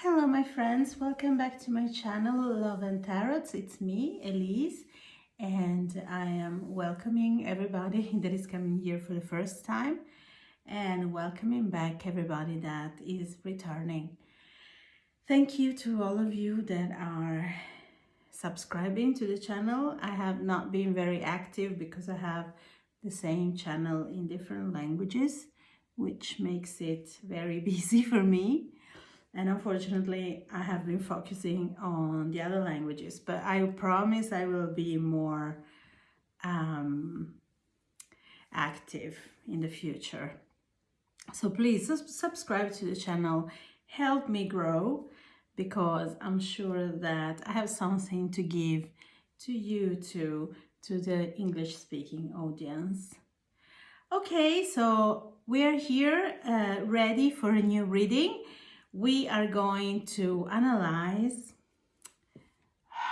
Hello my friends, welcome back to my channel Love and Tarot. It's me, Elise, and I am welcoming everybody that is coming here for the first time and welcoming back everybody that is returning. Thank you to all of you that are subscribing to the channel. I have not been very active because I have the same channel in different languages, which makes it very busy for me. And unfortunately, I have been focusing on the other languages, but I promise I will be more active in the future. So please subscribe to the channel, help me grow, because I'm sure that I have something to give to you too, to the English-speaking audience. Okay, so we are here ready for a new reading. We are going to analyze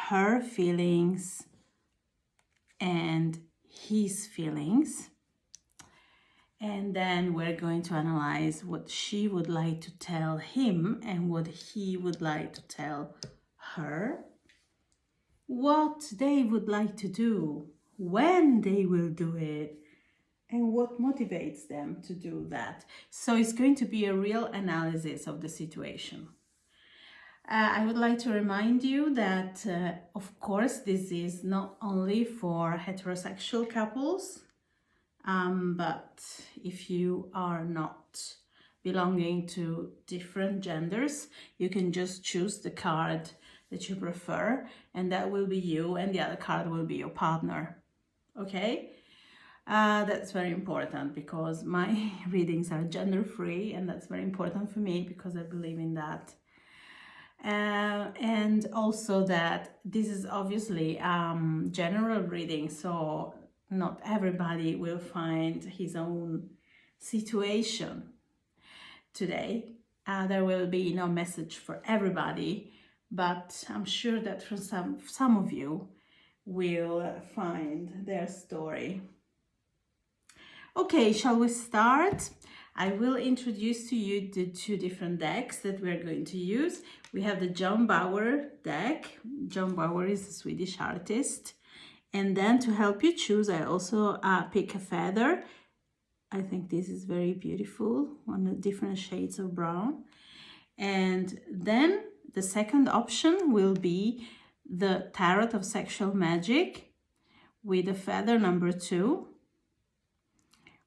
her feelings and his feelings. And then we're going to analyze what she would like to tell him and what he would like to tell her. What they would like to do, when they will do it, and what motivates them to do that. So it's going to be a real analysis of the situation. I would like to remind you that, of course, this is not only for heterosexual couples, but if you are not belonging to different genders, you can just choose the card that you prefer, and that will be you, and the other card will be your partner. Okay? That's very important because my readings are gender-free, and that's very important for me because I believe in that. And also that this is obviously general reading, so not everybody will find his own situation today. There will be no message for everybody, but I'm sure that for some of you will find their story. Okay, shall we start? I will introduce to you the two different decks that we're going to use. We have the John Bauer deck. John Bauer is a Swedish artist. And then to help you choose, I also pick a feather. I think this is very beautiful, on the different shades of brown. And then the second option will be the Tarot of Sexual Magic with a feather number 2.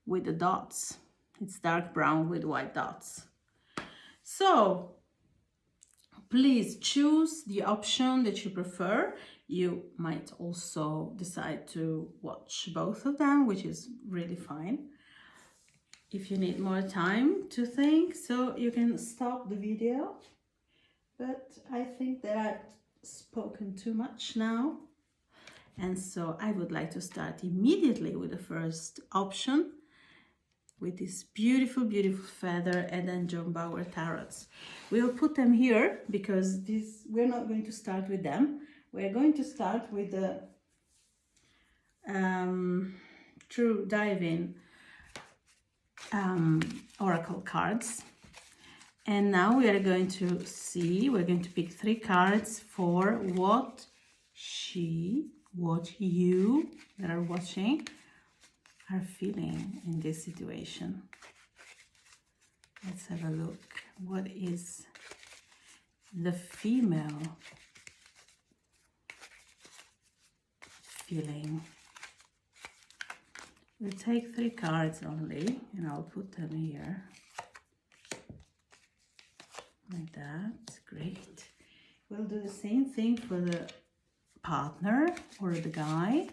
With the dots. It's dark brown with white dots. So please choose the option that you prefer. You might also decide to watch both of them, which is really fine. If you need more time to think, so you can stop the video. But I think that I've spoken too much now. And so I would like to start immediately with the first option, with this beautiful, beautiful feather, and then John Bauer tarots. We'll put them here because we're not going to start with them. We're going to start with the True Diving Oracle cards. And now we are going to see, we're going to pick 3 cards for what you that are watching are feeling in this situation. Let's have a look. What is the female feeling? We'll take 3 cards only, and I'll put them here. Like that. Great. We'll do the same thing for the partner or the guy.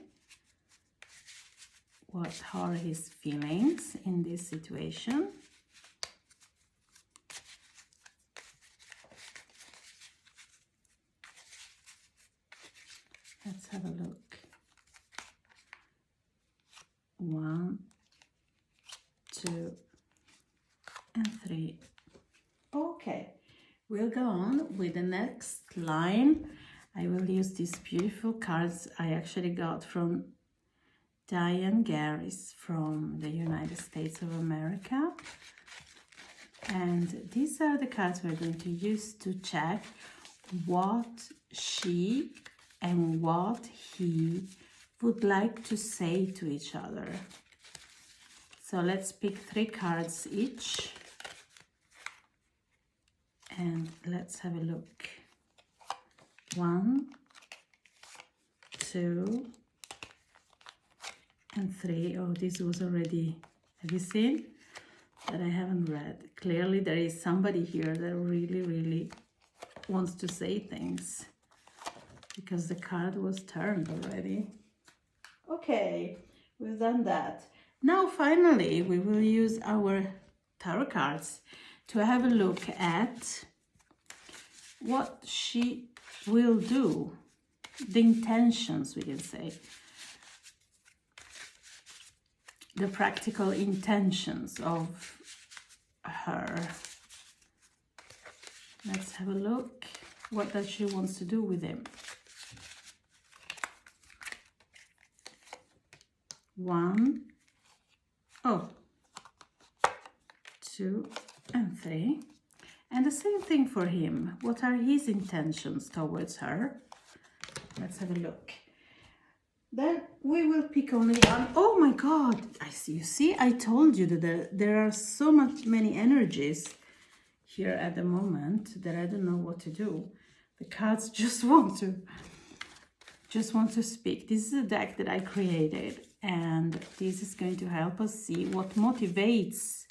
What are his feelings in this situation? Let's have a look. 1, 2, and 3. Okay, we'll go on with the next line. I will use these beautiful cards I actually got from Diane Garris from the United States of America. And these are the cards we're going to use to check what she and what he would like to say to each other. So let's pick 3 cards each. And let's have a look. 1, 2, and 3. Oh, this was already, have you seen? That I haven't read. Clearly there is somebody here that really wants to say things, because the card was turned already. Okay, we've done that. Now finally we will use our tarot cards to have a look at what she will do, the intentions, we can say, the practical intentions of her. Let's have a look. What does she wants to do with him? 1, 2, and 3. And the same thing for him. What are his intentions towards her? Let's have a look. Then we will pick only one. Oh my God! I see. You see, I told you that there are so many energies here at the moment that I don't know what to do. The cards just want to speak. This is a deck that I created, and this is going to help us see what motivates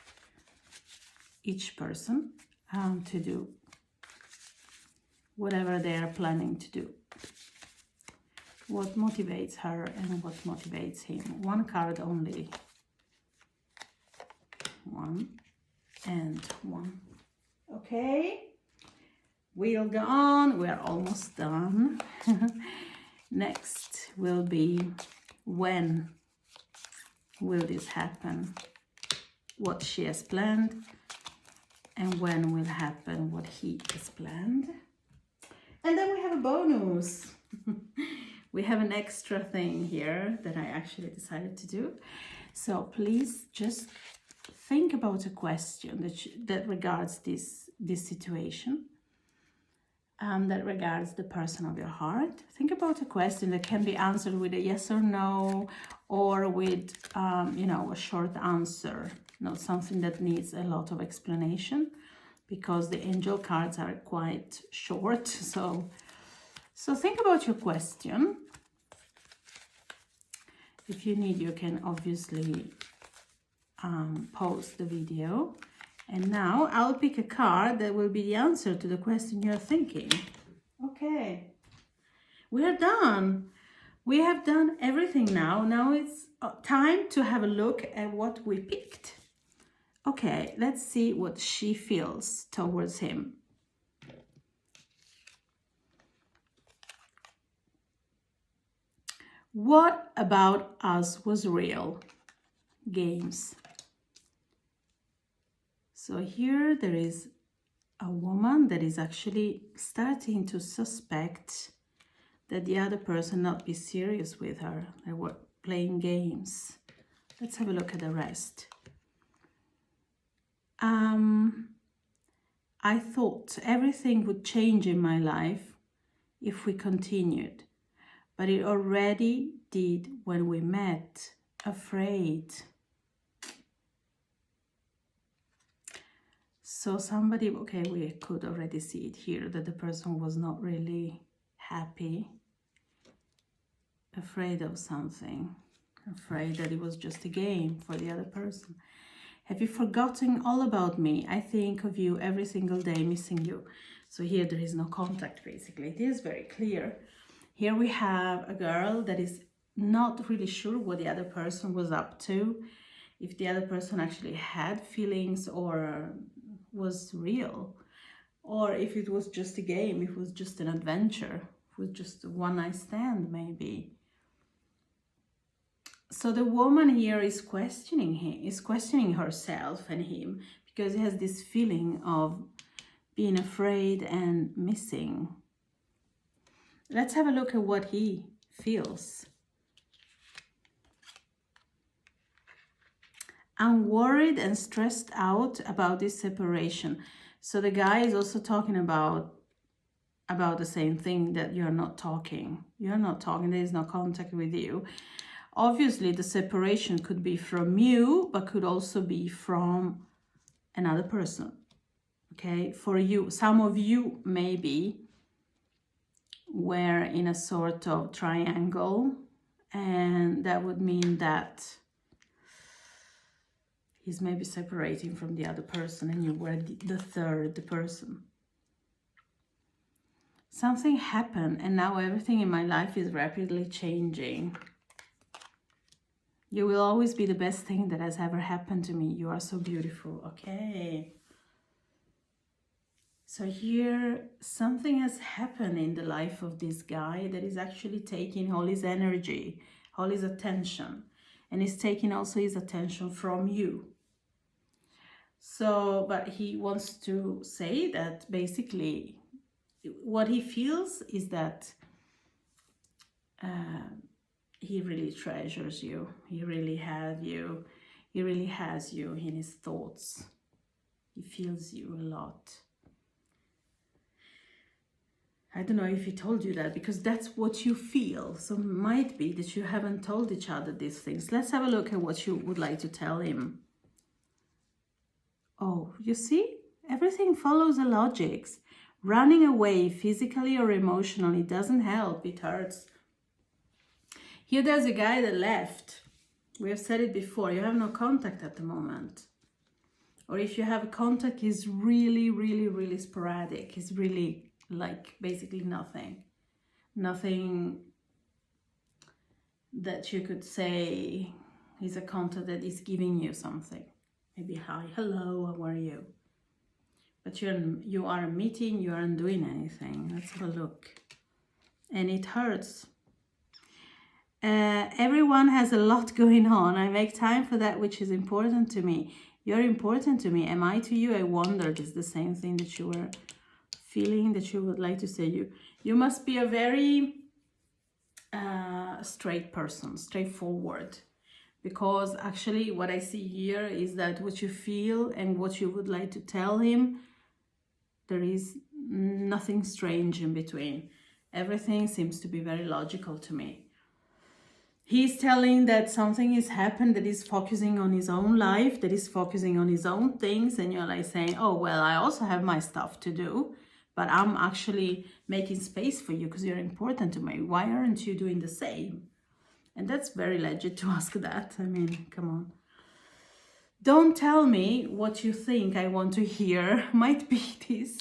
each person to do whatever they are planning to do. What motivates her and what motivates him. 1 card only. 1 and 1. Okay, we'll go on. We're almost done. Next will be, when will this happen? What she has planned, and when will happen what he has planned. And then we have a bonus. We have an extra thing here that I actually decided to do. So please just think about a question that regards this situation, that regards the person of your heart. Think about a question that can be answered with a yes or no, or with a short answer, not something that needs a lot of explanation, because the angel cards are quite short. So think about your question. If you need, you can obviously pause the video. And now I'll pick a card that will be the answer to the question you're thinking. Okay, we are done. We have done everything now. Now it's time to have a look at what we picked. Okay, let's see what she feels towards him. What about us was real? Games. So here there is a woman that is actually starting to suspect that the other person not be serious with her. They were playing games. Let's have a look at the rest. I thought everything would change in my life if we continued, but it already did when we met. Afraid. So somebody, okay, we could already see it here, that the person was not really happy, afraid of something, afraid that it was just a game for the other person. Have you forgotten all about me? I think of you every single day, missing you. So here there is no contact, basically. It is very clear. Here we have a girl that is not really sure what the other person was up to, if the other person actually had feelings or was real, or if it was just a game, if it was just an adventure, if it was just a one-night stand maybe. So the woman here is questioning herself and him, because he has this feeling of being afraid and missing. Let's have a look at what he feels. I'm worried and stressed out about this separation. So the guy is also talking about the same thing, that you're not talking. You're not talking. There is no contact with you. Obviously, the separation could be from you, but could also be from another person. Okay, for you, some of you maybe were in a sort of triangle, and that would mean that he's maybe separating from the other person and you were the third person. Something happened and now everything in my life is rapidly changing. You will always be the best thing that has ever happened to me. You are so beautiful. Okay. So here, something has happened in the life of this guy that is actually taking all his energy, all his attention, and is taking also his attention from you. So, but he wants to say that basically what he feels is that he really treasures you. He really has you. He really has you in his thoughts. He feels you a lot. I don't know if he told you that, because that's what you feel. So it might be that you haven't told each other these things. Let's have a look at what you would like to tell him. Oh, you see? Everything follows the logics. Running away physically or emotionally doesn't help. It hurts. Here there's a guy that left. We have said it before. You have no contact at the moment. Or if you have a contact, it's really, really, really sporadic. It's really like basically nothing that you could say is a contact that is giving you something. Maybe hi, hello, how are you? But you aren't meeting, you aren't doing anything. Let's have a look. And it hurts. Everyone has a lot going on. I make time for that which is important to me. You're important to me. Am I to you? I wondered. Is the same thing that you were feeling, that you would like to say? You must be a very straight person, straightforward, because actually what I see here is that what you feel and what you would like to tell him, there is nothing strange in between. Everything seems to be very logical to me. He's telling that something has happened, that is focusing on his own life, that is focusing on his own things, and you're like saying, oh, well, I also have my stuff to do, but I'm actually making space for you because you're important to me. Why aren't you doing the same? And that's very legit to ask that. I mean, come on. Don't tell me what you think I want to hear. Might be this,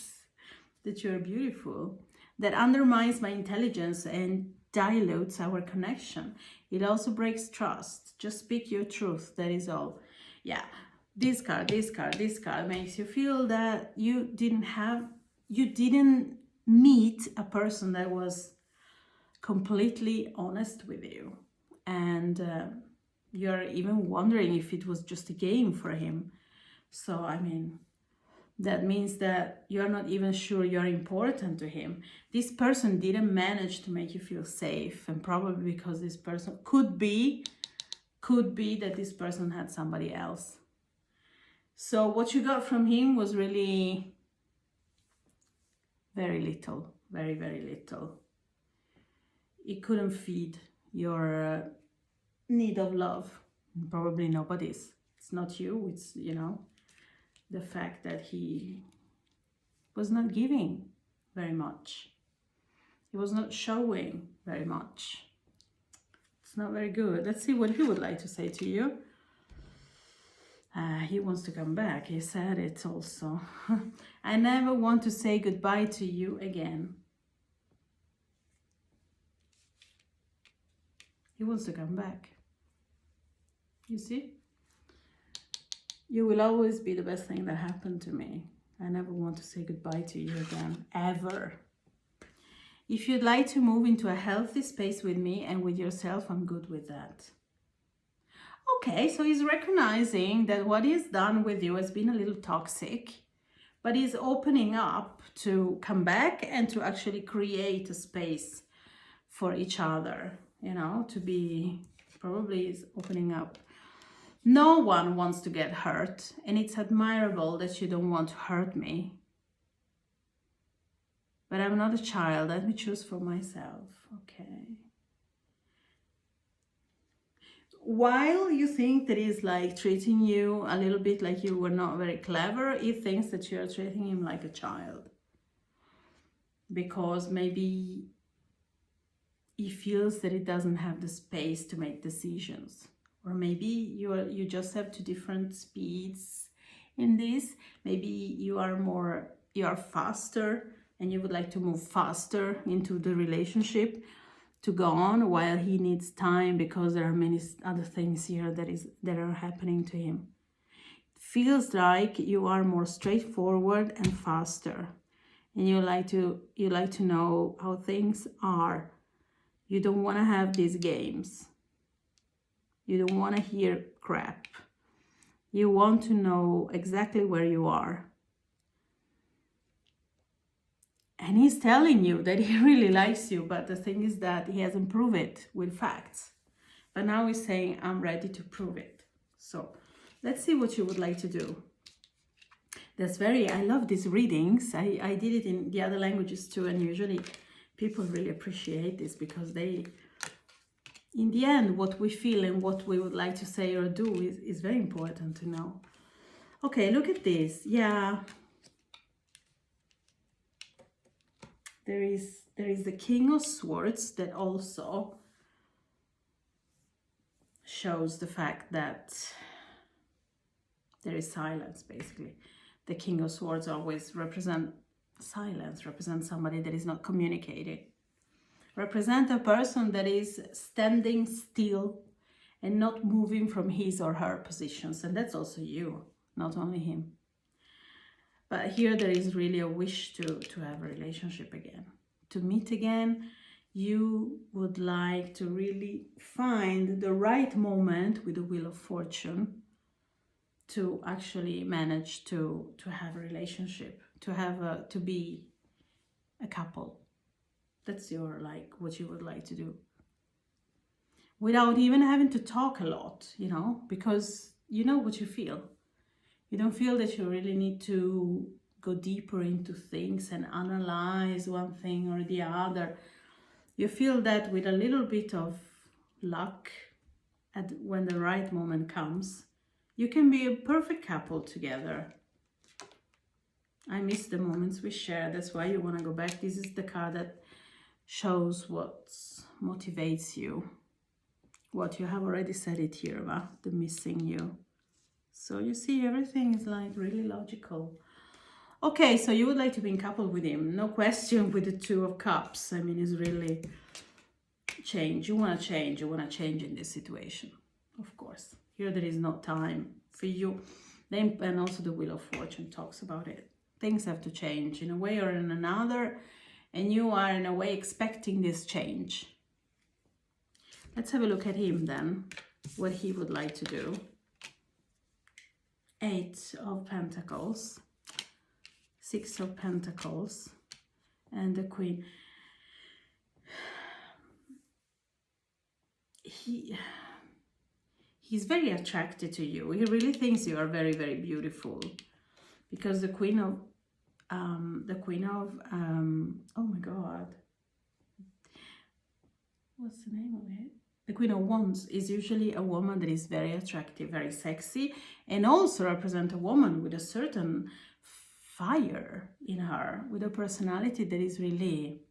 that you're beautiful. That undermines my intelligence and dilutes our connection. It also breaks trust. Just speak your truth. That is all. Yeah. This card makes you feel that you didn't meet a person that was completely honest with you. And you're even wondering if it was just a game for him. So, I mean, that means that you're not even sure you're important to him. This person didn't manage to make you feel safe, and probably because this person could be that this person had somebody else. So what you got from him was really very little, very, very little. It couldn't feed your need of love. Probably nobody's. It's not you, it's, the fact that he was not giving very much. He was not showing very much. It's not very good. Let's see what he would like to say to you. He wants to come back. He said it also. I never want to say goodbye to you again. He wants to come back. You see? You will always be the best thing that happened to me. I never want to say goodbye to you again, ever. If you'd like to move into a healthy space with me and with yourself, I'm good with that. Okay, so he's recognizing that what he's done with you has been a little toxic, but he's opening up to come back and to actually create a space for each other, to be, probably is opening up. No one wants to get hurt, and it's admirable that you don't want to hurt me. But I'm not a child. Let me choose for myself. Okay. While you think that he's like treating you a little bit like you were not very clever, he thinks that you're treating him like a child. Because maybe he feels that he doesn't have the space to make decisions. Or maybe you just have two different speeds in this. Maybe you are faster and you would like to move faster into the relationship to go on, while he needs time because there are many other things here that are happening to him. It feels like you are more straightforward and faster, and you like to know how things are. You don't want to have these games. You don't want to hear crap. You want to know exactly where you are. And he's telling you that he really likes you, but the thing is that he hasn't proved it with facts. But now he's saying, I'm ready to prove it. So let's see what you would like to do. I love these readings. I did it in the other languages too, and usually people really appreciate this because they, in the end, what we feel and what we would like to say or do is very important to know. Okay, look at this. Yeah. There is the King of Swords that also shows the fact that there is silence, basically. The King of Swords always represent silence, represent somebody that is not communicating. Represent a person that is standing still and not moving from his or her positions. And that's also you, not only him. But here there is really a wish to have a relationship again, to meet again. You would like to really find the right moment with the Wheel of Fortune to actually manage to have a relationship, to be a couple. That's what you would like to do. Without even having to talk a lot, because you know what you feel. You don't feel that you really need to go deeper into things and analyze one thing or the other. You feel that with a little bit of luck, when the right moment comes, you can be a perfect couple together. I miss the moments we share. That's why you want to go back. This is the card that shows what motivates you. What you have already said it here about the missing you. So you see, everything is like really logical. Okay, so you would like to be in couple with him. No question with the Two of Cups. I mean, it's really change. You want to change. You want to change in this situation. Of course. Here there is no time for you. And also the Wheel of Fortune talks about it. Things have to change in a way or in another. And you are in a way expecting this change. Let's have a look at him then. What he would like to do. 8 of Pentacles, 6 of Pentacles, and the Queen. He's very attracted to you. He really thinks you are very, very beautiful, because the Queen of oh my God, what's the name of it? The Queen of Wands is usually a woman that is very attractive, very sexy, and also represent a woman with a certain fire in her, with a personality that is really,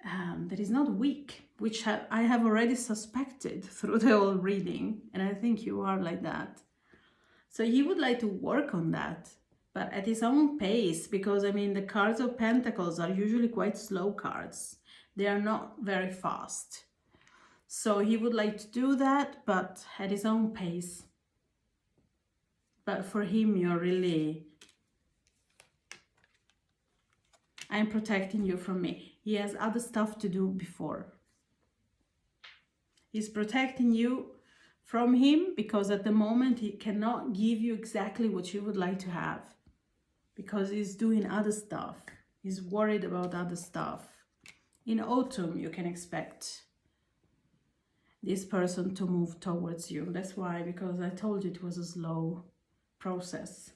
that is not weak, which I have already suspected through the whole reading, and I think you are like that. So he would like to work on that, but at his own pace, because I mean the cards of Pentacles are usually quite slow cards. They are not very fast. So he would like to do that, but at his own pace. But for him, you're really, I'm protecting you from me. He has other stuff to do before. He's protecting you from him because at the moment he cannot give you exactly what you would like to have, because he's doing other stuff. He's worried about other stuff. In autumn, you can expect this person to move towards you. That's why, because I told you it was a slow process.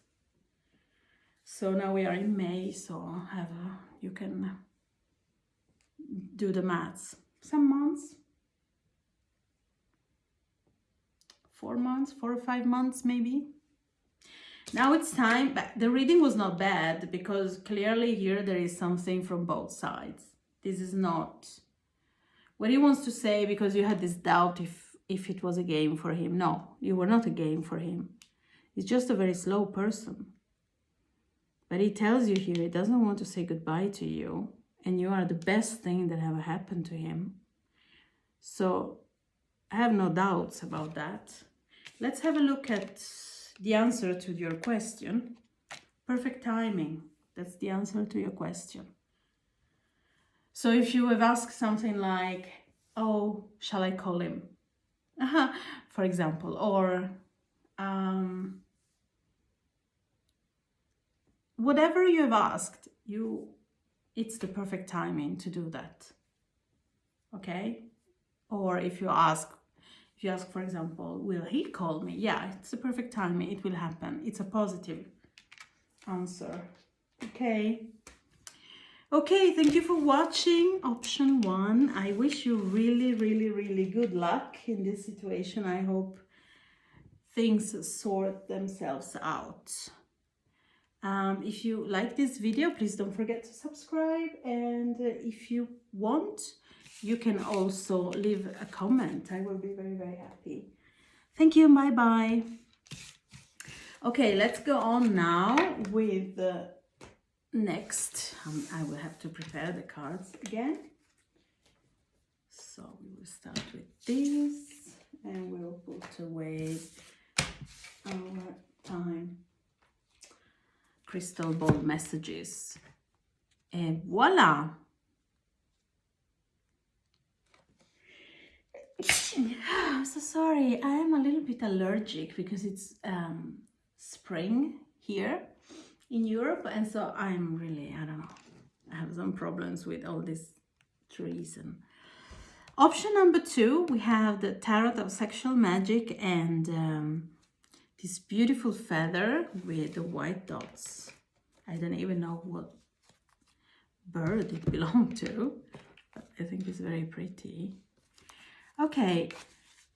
So now we are in May, so you can do the maths. Some months, 4 months, 4 or 5 months maybe. Now it's time. The reading was not bad, because clearly here there is something from both sides. This is not what he wants to say, because you had this doubt if it was a game for him. No, you were not a game for him. He's just a very slow person. But he tells you here he doesn't want to say goodbye to you, and you are the best thing that ever happened to him. So I have no doubts about that. Let's have a look at the answer to your question. Perfect timing. That's the answer to your question. So if you have asked something like, oh, shall I call him? For example, or whatever you have asked, it's the perfect timing to do that. Okay? Or if you ask, for example, will he call me? Yeah, it's the perfect timing. It will happen. It's a positive answer. Okay. Okay, thank you for watching option 1. I wish you really, really, really good luck in this situation. I hope things sort themselves out. If you like this video, please don't forget to subscribe. And if you want, you can also leave a comment. I will be very, very happy. Thank you. Bye-bye. Okay, let's go on now with the next. I will have to prepare the cards again. So we will start with this, and we'll put away our time crystal ball messages. And voila! I'm so sorry. I am a little bit allergic because it's spring here in Europe, and so I'm really, I don't know, I have some problems with all these trees. And option number 2, we have the Tarot of Sexual Magic, and this beautiful feather with the white dots. I don't even know what bird it belonged to, but I think it's very pretty. Okay,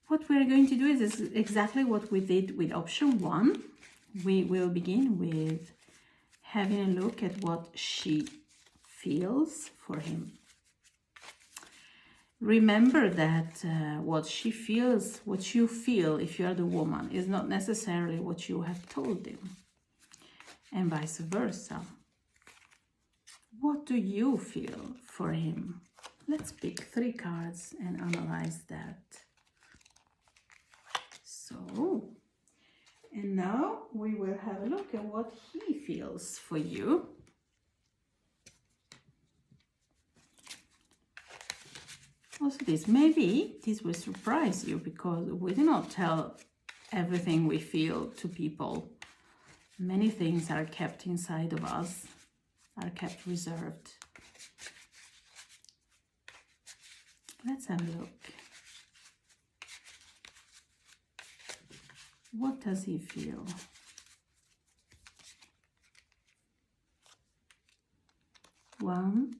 what we're going to do is exactly what we did with option 1. We will begin with having a look at what she feels for him. Remember that what she feels, what you feel if you are the woman, is not necessarily what you have told him, and vice versa. What do you feel for him? Let's pick 3 cards and analyze that. So, and now we will have a look at what he feels for you. Also maybe this will surprise you, because we do not tell everything we feel to people. Many things are kept inside of us, are kept reserved. Let's have a look. What does he feel? One,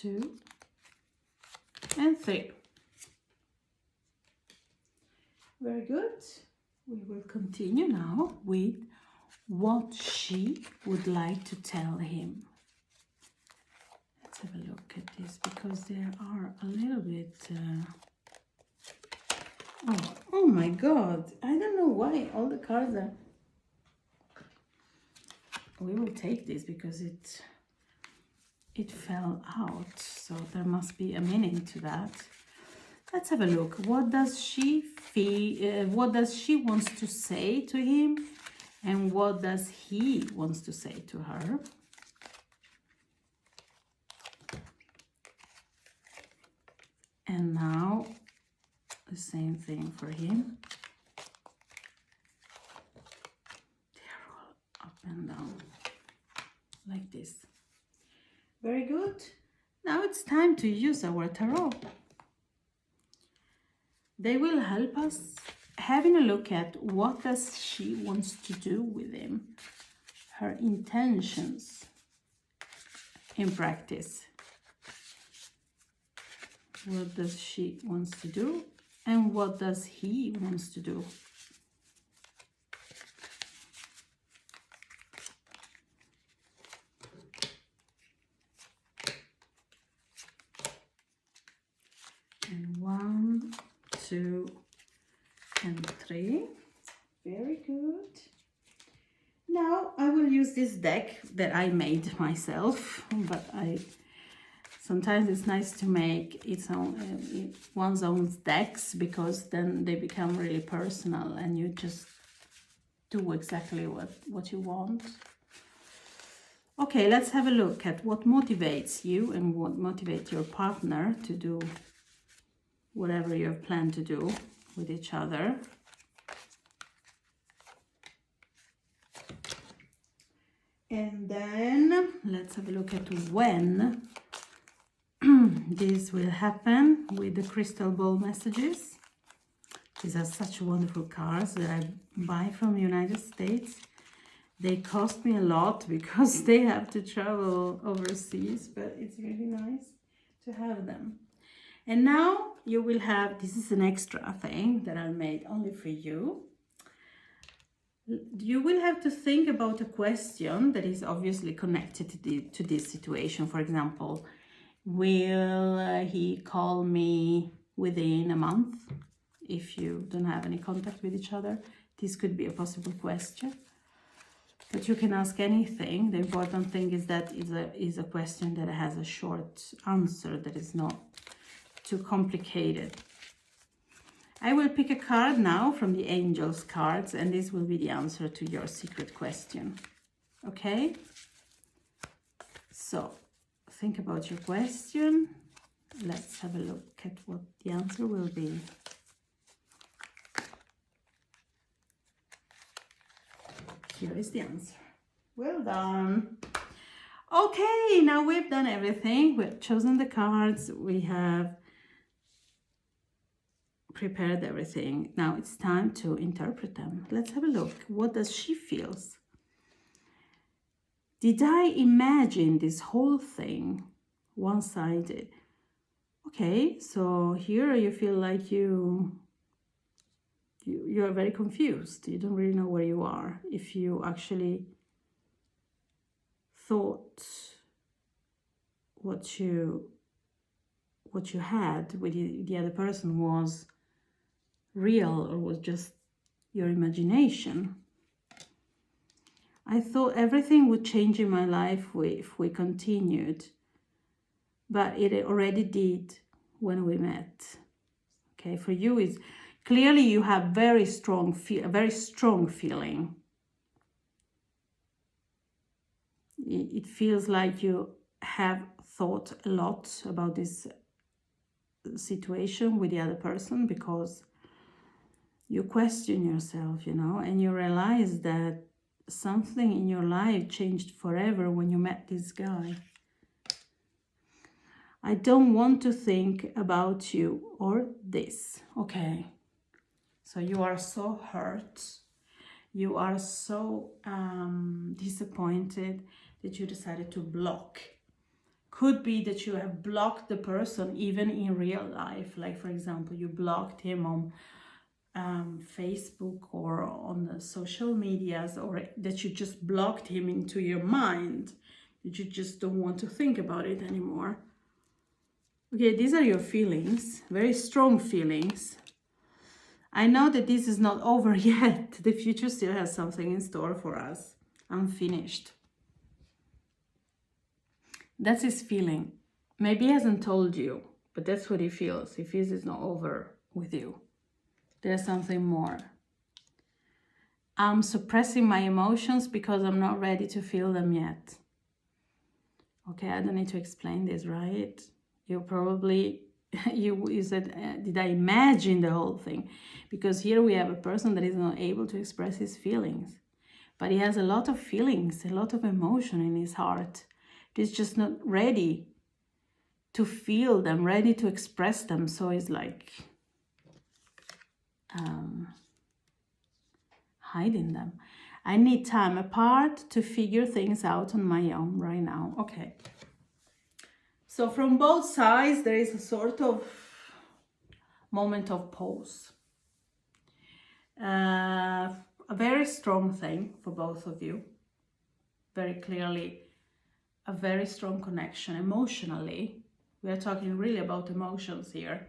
2, and 3. Very good. We will continue now with what she would like to tell him. Let's have a look at this, because there are a little bit... Oh my God. I don't know why all the cards are... We will take this because it fell out, so there must be a meaning to that. Let's have a look. What does she feel? What does she wants to say to him, and what does he wants to say to her? And now the same thing for him. They're all up and down like this. Very good. Now it's time to use our tarot. They will help us having a look at what does she wants to do with him, her intentions in practice. What does she wants to do and what does he wants to do? And 1, 2, and 3. Very good. Now I will use this deck that I made myself, but sometimes it's nice to make one's own decks, because then they become really personal and you just do exactly what you want. Okay, let's have a look at what motivates you and what motivates your partner to do whatever you have planned to do with each other. And then let's have a look at when this will happen with the crystal ball messages. These are such wonderful cards that I buy from the United States. They cost me a lot because they have to travel overseas, but it's really nice to have them. And now you will have, this is an extra thing that I made only for you. You will have to think about a question that is obviously connected to this situation. For example, will he call me within a month if you don't have any contact with each other? This could be a possible question. But you can ask anything. The important thing is that is a question that has a short answer, that is not too complicated. I will pick a card now from the Angels cards, and this will be the answer to your secret question. Okay? So, think about your question. Let's have a look at what the answer will be. Here is the answer. Well done. Okay, now we've done everything. We've chosen the cards. We have prepared everything. Now it's time to interpret them. Let's have a look. What does she feel? Did I imagine this whole thing one-sided? Okay, so here you feel like you're very confused. You don't really know where you are. If you actually thought what you had with the other person was real or was just your imagination. I thought everything would change in my life if we continued, but it already did when we met. Okay, for you is clearly you have a very strong feeling. It feels like you have thought a lot about this situation with the other person, because you question yourself, and you realize that something in your life changed forever when you met this guy. I don't want to think about you or this. Okay. So you are so hurt. You are so disappointed that you decided to block. Could be that you have blocked the person even in real life. Like, for example, you blocked him on Facebook or on the social medias, or that you just blocked him into your mind, that you just don't want to think about it anymore. Okay, these are your feelings, very strong feelings. I know that this is not over yet. The future still has something in store for us, unfinished. That's his feeling. Maybe he hasn't told you, but that's what he feels. He feels it's not over with you. There's something more. I'm suppressing my emotions because I'm not ready to feel them yet. Okay, I don't need to explain this, right? You probably, you said, did I imagine the whole thing? Because here we have a person that is not able to express his feelings. But he has a lot of feelings, a lot of emotion in his heart. He's just not ready to feel them, ready to express them. So it's like, hiding them. I need time apart to figure things out on my own right now. Okay. So from both sides, there is a sort of moment of pause. A very strong thing for both of you. Very clearly, a very strong connection emotionally. We are talking really about emotions here.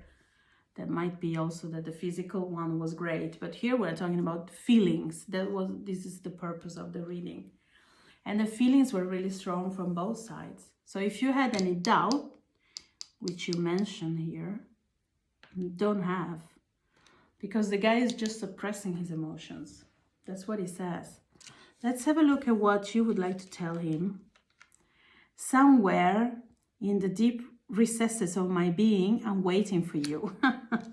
That might be also that the physical one was great, but here we're talking about feelings. This is the purpose of the reading. And the feelings were really strong from both sides. So if you had any doubt, which you mention here, don't have. Because the guy is just suppressing his emotions. That's what he says. Let's have a look at what you would like to tell him. Somewhere in the deep recesses of my being, I'm waiting for you.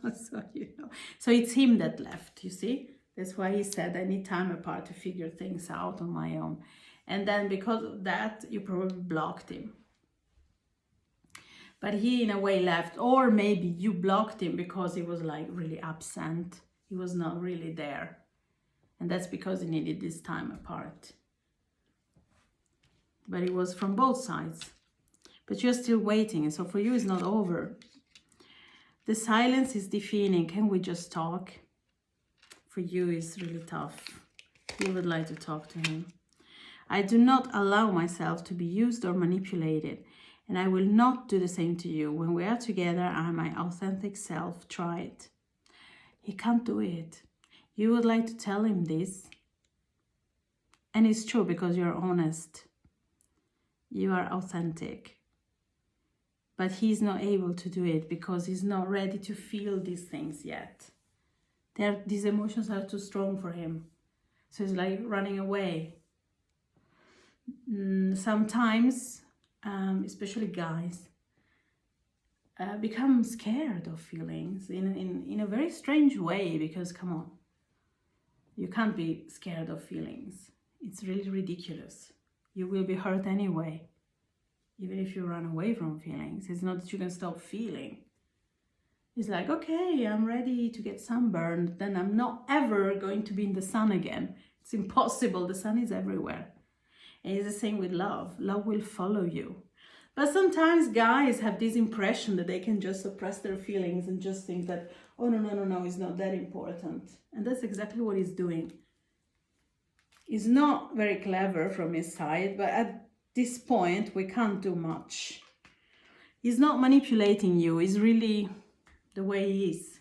So, you know. So it's him that left, you see? That's why he said, I need time apart to figure things out on my own. And then because of that, you probably blocked him. But he in a way left, or maybe you blocked him because he was like really absent. He was not really there. And that's because he needed this time apart. But it was from both sides. But you're still waiting, so for you it's not over. The silence is deafening. Can we just talk? For you it's really tough. You would like to talk to him. I do not allow myself to be used or manipulated, and I will not do the same to you. When we are together, I am my authentic self. Try it. He can't do it. You would like to tell him this. And it's true because you're honest. You are authentic. But he's not able to do it because he's not ready to feel these things yet. These emotions are too strong for him. So it's like running away. Sometimes, especially guys, become scared of feelings in a very strange way because, come on, you can't be scared of feelings. It's really ridiculous. You will be hurt anyway. Even if you run away from feelings, it's not that you can stop feeling. It's like, okay, I'm ready to get sunburned, then I'm not ever going to be in the sun again. It's impossible, the sun is everywhere. And it's the same with love. Love will follow you. But sometimes guys have this impression that they can just suppress their feelings and just think that, oh, no, it's not that important. And that's exactly what he's doing. It's not very clever from his side, but at this point, we can't do much. He's not manipulating you. He's really the way he is.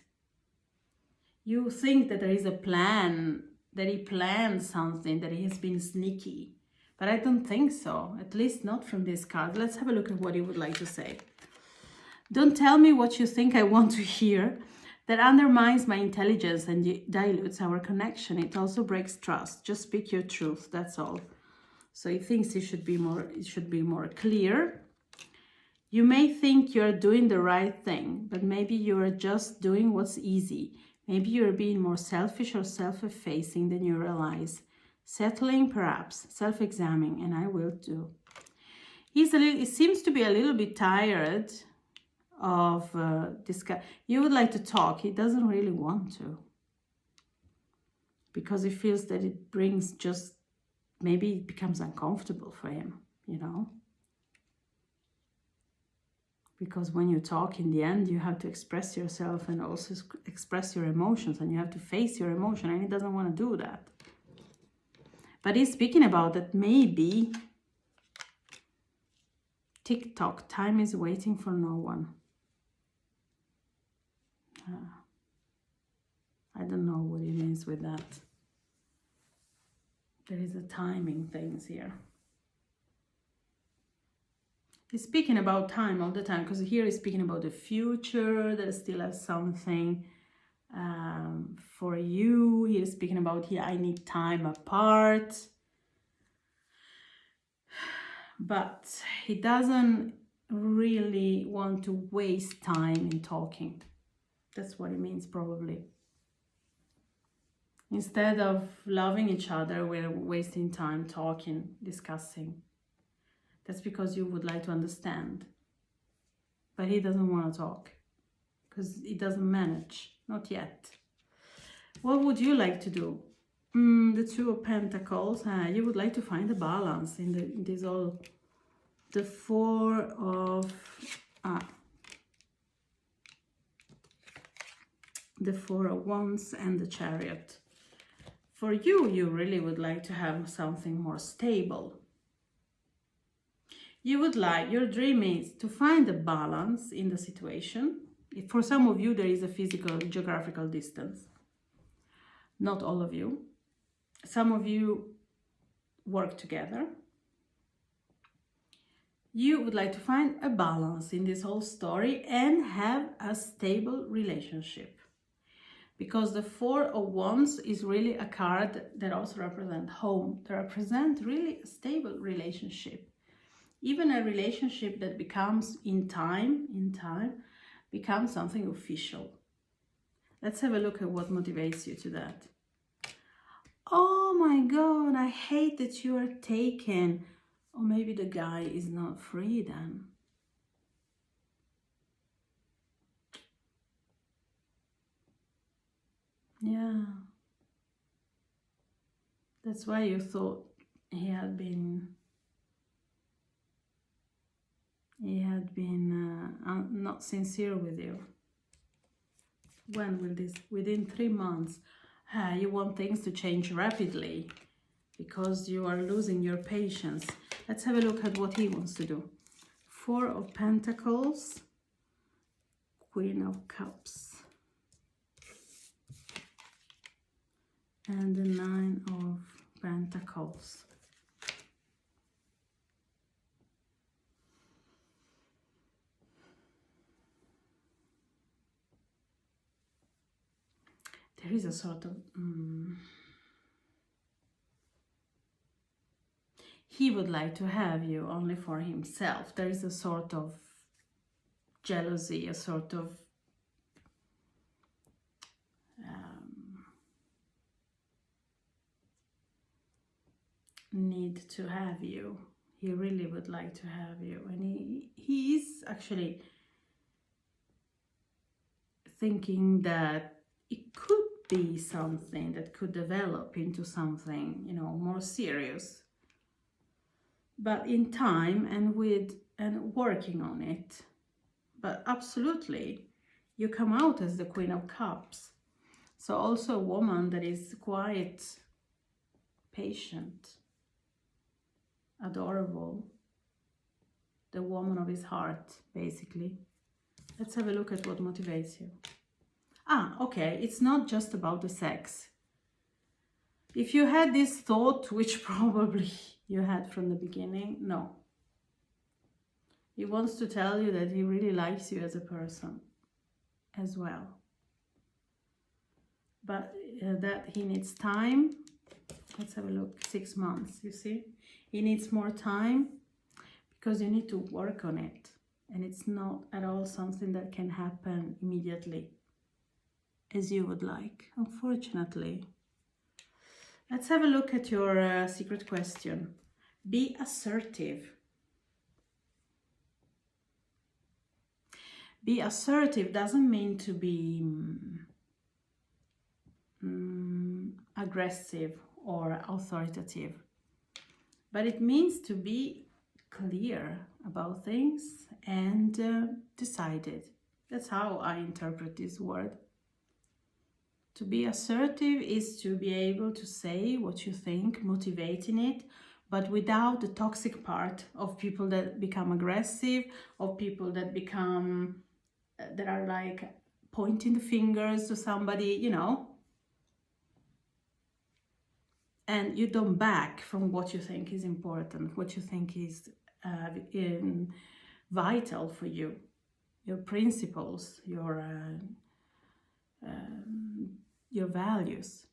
You think that there is a plan, that he planned something, that he has been sneaky. But I don't think so, at least not from this card. Let's have a look at what he would like to say. Don't tell me what you think I want to hear. That undermines my intelligence and dilutes our connection. It also breaks trust. Just speak your truth, that's all. So he thinks it should be more clear. You may think you're doing the right thing, but maybe you're just doing what's easy. Maybe you're being more selfish or self-effacing than you realize. Settling, perhaps, self-examining, and I will too. He seems to be a little bit tired of this guy. You would like to talk. He doesn't really want to. Because he feels that it brings just, maybe it becomes uncomfortable for him, you know. Because when you talk, in the end, you have to express yourself and also express your emotions, and you have to face your emotion, and he doesn't want to do that. But he's speaking about that maybe tick-tock, time is waiting for no one. I don't know what he means with that. There is a timing things here. He's speaking about time all the time, because here he's speaking about the future, that still has something for you. He's speaking about here, I need time apart. But he doesn't really want to waste time in talking. That's what it means probably. Instead of loving each other, we're wasting time talking, discussing. That's because you would like to understand. But he doesn't want to talk. Because he doesn't manage. Not yet. What would you like to do? The Two of Pentacles. You would like to find a balance in this all. The Four of the Four of Wands and the Chariot. For you, you really would like to have something more stable. You would like, your dream is to find a balance in the situation. For some of you, there is a physical, geographical distance. Not all of you. Some of you work together. You would like to find a balance in this whole story and have a stable relationship. Because the Four of Wands is really a card that also represents home. They represent really a stable relationship. Even a relationship that becomes in time, becomes something official. Let's have a look at what motivates you to that. Oh my God, I hate that you are taken. Or maybe the guy is not free then. Yeah. That's why you thought he had been not sincere with you. When will this? Within 3 months. You want things to change rapidly because you are losing your patience. Let's have a look at what he wants to do. Four of Pentacles, Queen of Cups, and the Nine of Pentacles. There is a sort of he would like to have you only for himself. There is a sort of jealousy, a sort of need to have you. He really would like to have you, and he is actually thinking that it could be something that could develop into something, you know, more serious. But in time and working on it. But absolutely, you come out as the Queen of Cups. So also a woman that is quite patient, adorable, the woman of his heart, basically. Let's have a look at what motivates you. Okay, it's not just about the sex. If you had this thought, which probably you had from the beginning, no. He wants to tell you that he really likes you as a person as well. But that he needs time. Let's have a look, 6 months, you see? He needs more time because you need to work on it. And it's not at all something that can happen immediately as you would like, unfortunately. Let's have a look at your secret question. Be assertive. Be assertive doesn't mean to be aggressive or authoritative, but it means to be clear about things and decided. That's how I interpret this word. To be assertive is to be able to say what you think, motivating it, but without the toxic part of people that become aggressive, of people that become, that are like pointing the fingers to somebody, you know. And you don't back from what you think is important, what you think is vital for you. Your principles, your values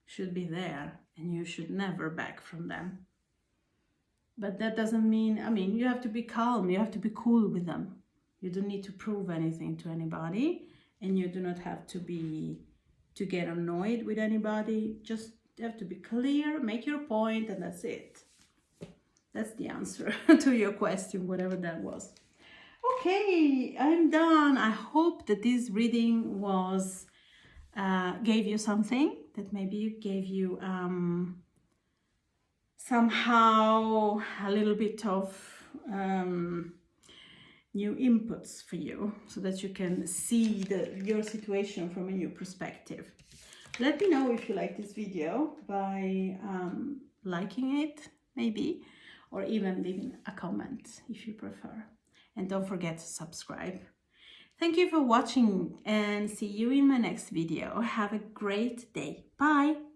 should be there, and you should never back from them. But that doesn't mean, I mean, you have to be calm, you have to be cool with them. You don't need to prove anything to anybody, and you do not have to get annoyed with anybody. Just have to be clear, make your point, and that's it. That's the answer to your question, whatever that was. Okay, I'm done. I hope that this reading was gave you something, that maybe gave you somehow a little bit of new inputs for you, so that you can see your situation from a new perspective. Let me know if you like this video by liking it, maybe, or even leaving a comment if you prefer. And don't forget to subscribe. Thank you for watching and see you in my next video. Have a great day. Bye.